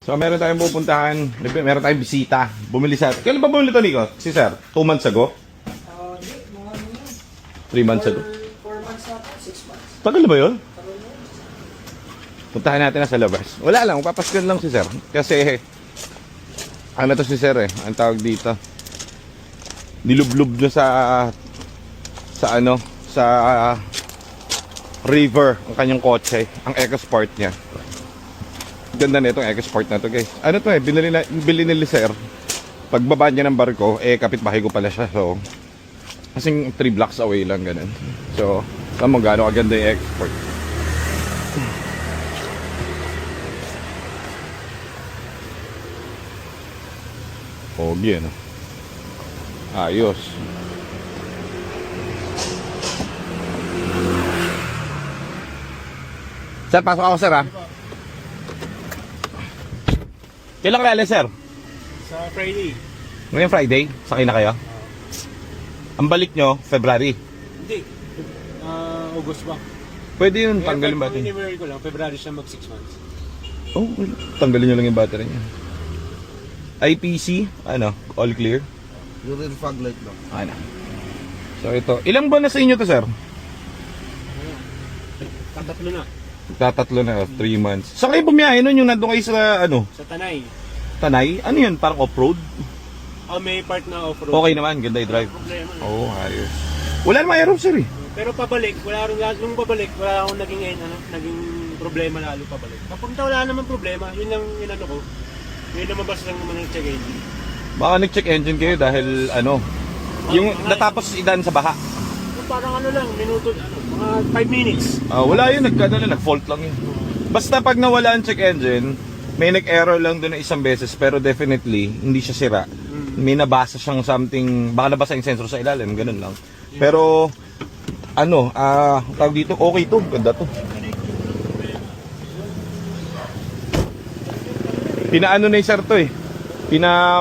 So meron tayong pupuntahan, meron tayong bisita. Bumili sa... Kailan ba bumili ito, Nico? Si Sir? 2 months ago? Hindi, mga 3 months ago? 4 months na, 6 months. Tagal na ba yun? Puntahan natin na sa labas. Wala lang, papaskan lang si Sir. Kasi, ano to si Sir eh, ang tawag dito. Nilublob na sa river ang kanyang kotse, ang EcoSport niya. Ganda na itong EcoSport na to, guys. Ano to eh, bili ni Sir. Pagbaba niya ng barko, kapitbahay ko pala siya. So, kasing 3 blocks away lang, ganun. So, saan mo gano'ng kaganda yung EcoSport. Pogi, ano? Ayos. Sir, pasok ako, Sir, ha? Kailan ka alis, Sir? Sa Friday. Ngayon Friday? Sakay na kayo? Ang balik nyo, February? Hindi. August ba? Pwede yun, tanggalin ba ito? Anniversary ko lang, February siya mag 6 months. Oh, tanggalin nyo lang yung battery niya. IPC, ano, all clear? Urine fog light lang. Ano. So ito, ilang buwan na sa inyo to, Sir? Tatatlo na. Tatatlo na, 3 months. Saan kayo bumiyahe nun yung nandun kayo sa, ano? Sa Tanay. Tanay? Ano yun, parang off-road? May part na off-road. Okay naman, ganda yung drive. Problema. Oo, ayos. Wala namang error, Sir, eh. Pero pabalik, wala rin nung pabalik, wala akong naging problema lalo pabalik. Papunta wala naman problema, yun lang inano ko. Yun naman basta lang naman ng check engine. Baka nag-check engine kayo dahil, ano, yung natapos idan sa baha. Parang ano lang, minuto, mga 5 minutes. Wala yun, nag-fault lang yun. Basta pag nawala ang check engine, may nag-error lang doon na isang beses, pero definitely, hindi siya sira. May nabasa siyang something, baka nabasa yung sensor sa ilalim, ganun lang. Pero, ano, tawag dito, okay to, ganda to. Pinaano na yung Sir to eh.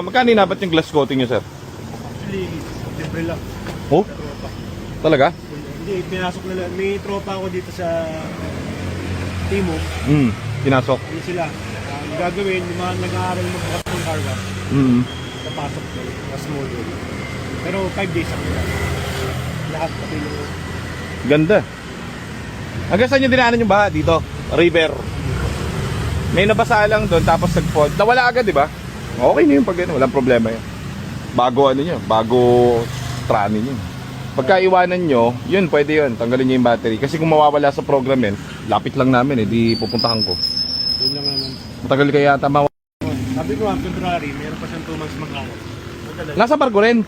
Magkano inabat yung glass coating nyo, Sir? Actually, libre lang. Oh? Talaga? Hindi, pinasok na lang. May tropa ako dito sa Timo. Pinasok. Ano sila? Ang gagawin, yung mga nag-aaral magbukas ng car wash, napasok ko, sa small room. Pero 5 days ako lang. Lahat pati yung... Ganda. Hanggang saan nyo dinaanan yung baha? Dito? River. May nabasa lang doon, tapos nag-fault. Nawala agad, di ba? Okay na yun pag gano'n. Walang problema yun. Bago ano nyo, bago trani nyo. Pagka iwanan nyo, yun, pwede yun. Tanggalin nyo yung battery. Kasi kung mawawala sa program yun, lapit lang namin eh, di pupuntahan ko. Yun lang naman. Matagal kaya yata Sabi ko, February, meron pa siyang 2 months mag-awat. Nasa barko rin.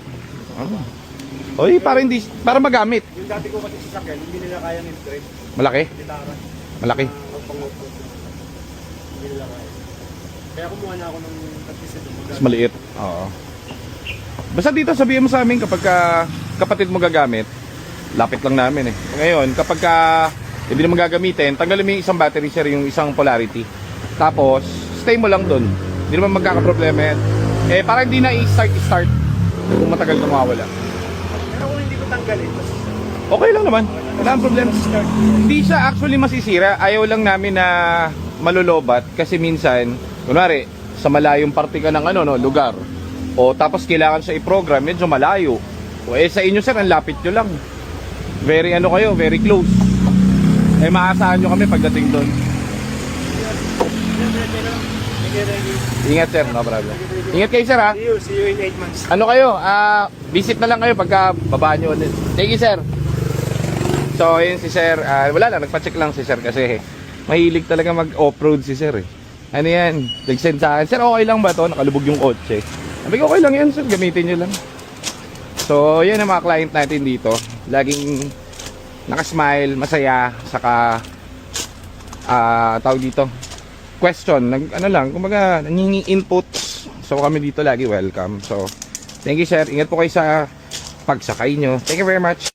Oy, para magamit. Yung dati ko kasi sasakyan, hindi nila kayang i-drive. Malaki? Litaran. Malaki. Pang-off-road. Hindi nila kaya. Kaya kumuha na ako ng pag-isip. Mas maliit. Oo. Basta dito sabihin mo sa amin kapag kapatid mo gagamit, lapit lang namin eh. Ngayon, kapag hindi mo gagamitin, tanggalin mo yung isang battery, Sir, yung isang polarity. Tapos, stay mo lang dun. Hindi naman magkakaproblema yan. Para hindi na i-start kung matagal na mawawala. Pero kung hindi ko tanggalin, Okay lang naman. Wala ang problema. Hindi siya actually masisira. Ayaw lang namin na malulobat kasi minsan, kunwari, sa malayong parte ka ng lugar. O tapos kailangan siya i-program, medyo malayo. O sa inyo, Sir, ang lapit nyo lang. Very very close. Maasahan nyo kami pagdating doon. Ingat, Sir, no problem. Ingat kayo, Sir, ha? See you in 8 months. Ano kayo? Visit na lang kayo pagka babaan nyo ulit. Thank you, Sir. So, yun si sir. Wala lang, nagpa-check lang si sir kasi mahilig talaga mag-off-road si sir eh. Ano yan? Nag-send sa akin, sir, okay lang ba to? Nakalubog yung kotse. Sabi ko, okay lang yan, sir. Gamitin nyo lang. So, yan ang mga client natin dito. Laging nakasmile, masaya, saka tawag dito, question, ano lang, kumbaga, nangingi inputs. So, kami dito lagi welcome. So, thank you, sir. Ingat po kayo sa pagsakay nyo. Thank you very much.